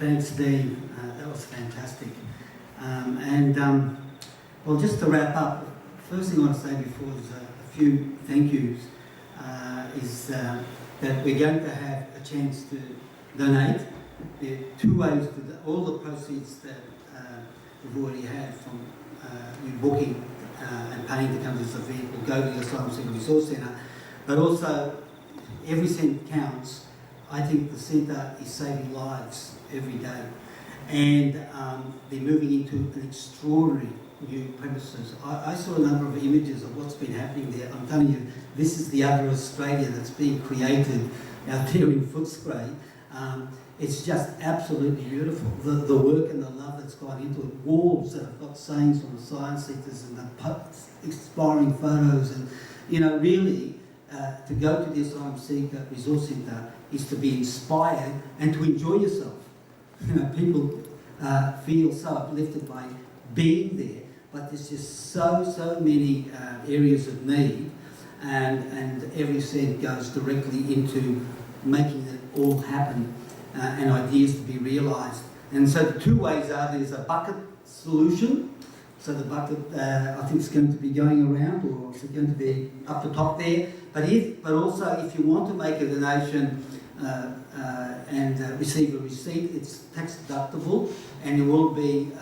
thanks, Dean. That was fantastic. Well, just to wrap up, first thing I want to say before is a few thank yous, that we're going to have a chance to donate. There are two ways to all the proceeds that we've already had from you booking and paying to come to this event will go to the Asylum Seeker Resource Centre, but also every cent counts. I think the centre is saving lives every day, and they're moving into an extraordinary new premises. I saw a number of images of what's been happening there. I'm telling you, this is the other Australia that's being created out there in Footscray. It's just absolutely beautiful. The work and the love that's gone into it. Walls that have got sayings from the science centres and the inspiring photos, and really to go to the Asylum Seeker Resource Centre is to be inspired and to enjoy yourself. People feel so uplifted by being there, but there's just so many areas of need, and every cent goes directly into making it all happen and ideas to be realised. And so the two ways are, there's a bucket solution. So the bucket, I think, is going to be going around, or is it going to be up the top there? But also, if you want to make a donation and receive a receipt, it's tax deductible, and there will be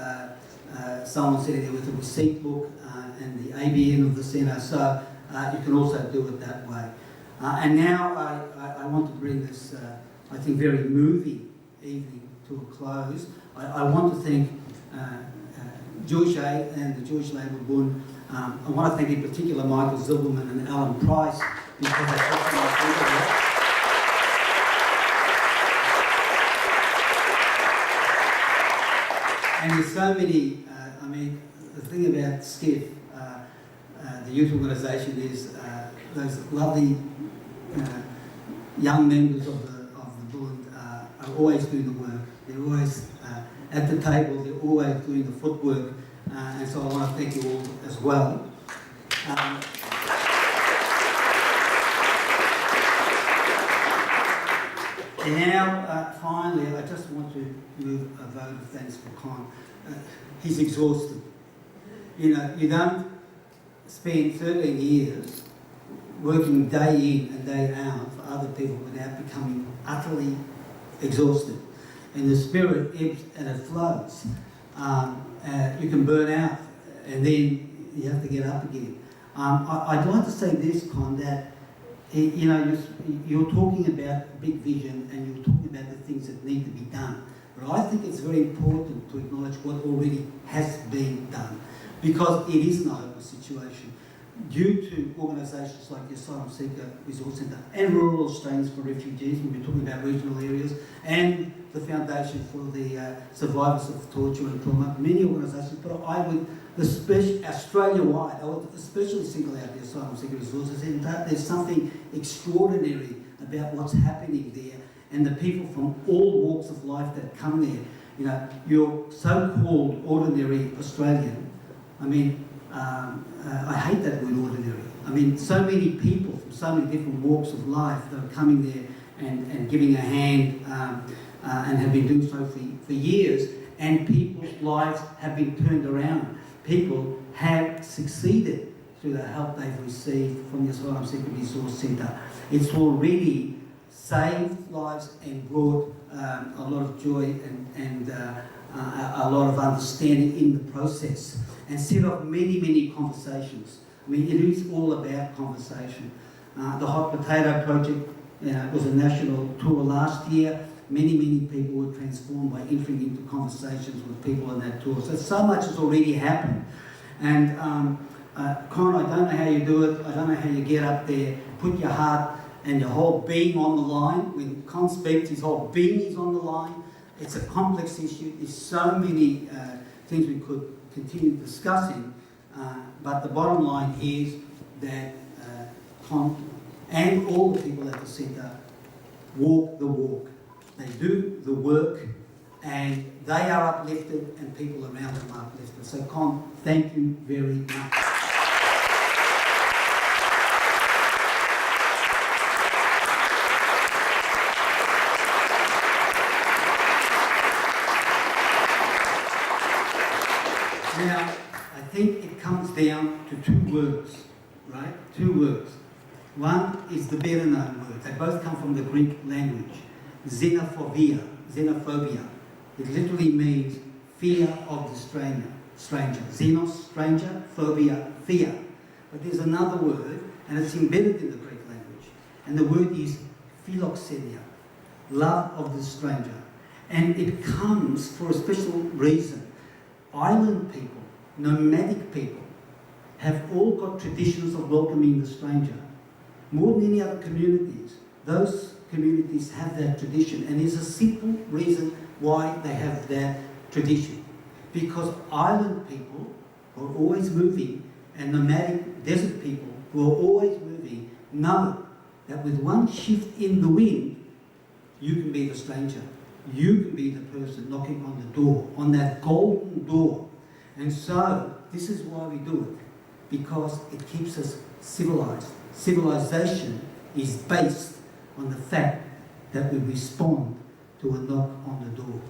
someone sitting there with a receipt book and the ABN of the centre, so you can also do it that way. And now I want to bring this, I think, very moving evening to a close. I want to thank Jewish Aid and the Jewish Labour Bund. I want to thank in particular Michael Zibelman and Alan Preiss, because they're helping us do that. And there's so many, the thing about SCIF, the youth organisation, is those lovely young members of the Bund are always doing the work. They're always at the table, they're always doing the footwork, and so I want to thank you all as well. And now, finally, I just want to move a vote of thanks for Kon. He's exhausted. You don't spend 13 years working day in and day out for other people without becoming utterly exhausted. And the spirit ebbs and it flows. You can burn out and then you have to get up again. I'd like to say this, Kon, that you're talking about big vision and you're talking about the things that need to be done. But I think it's very important to acknowledge what already has been done, because it is a hopeless situation. Due to organisations like the Asylum Seeker Resource Centre and Rural Australians for Refugees, when we're talking about regional areas, and the Foundation for the Survivors of Torture and Trauma, many organisations, but I would, Australia-wide, I would especially single out the Asylum Seeker Resource Centre. There's something extraordinary about what's happening there, and the people from all walks of life that come there. Your so-called ordinary Australian, I hate that word ordinary. So many people from so many different walks of life that are coming there and giving a hand and have been doing so for years, and people's lives have been turned around. People have succeeded through the help they've received from the Asylum Seeker Resource Centre. It's already saved lives and brought a lot of joy and a lot of understanding in the process, and set off many conversations. It is all about conversation. The Hot Potato Project was a national tour last year. Many people were transformed by entering into conversations with people on that tour. So much has already happened. And Kon, I don't know how you do it. I don't know how you get up there, put your heart and your whole being on the line. When Kon speaks, his whole being is on the line. It's a complex issue. There's so many things we could continue discussing, but the bottom line is that Kon and all the people at the centre walk the walk. They do the work, and they are uplifted, and people around them are uplifted. So Kon, thank you very much. Now, I think it comes down to two words, right? Two words. One is the better known word. They both come from the Greek language. Xenophobia. It literally means fear of the stranger. Xenos, stranger, phobia, fear. But there's another word, and it's embedded in the Greek language. And the word is philoxenia, love of the stranger. And it comes for a special reason. Island people, nomadic people, have all got traditions of welcoming the stranger. More than any other communities, those communities have that tradition, and there's a simple reason why they have that tradition. Because island people who are always moving, and nomadic desert people who are always moving, know that with one shift in the wind, you can be the stranger. You can be the person knocking on the door, on that golden door. And so, this is why we do it, because it keeps us civilized. Civilization is based on the fact that we respond to a knock on the door.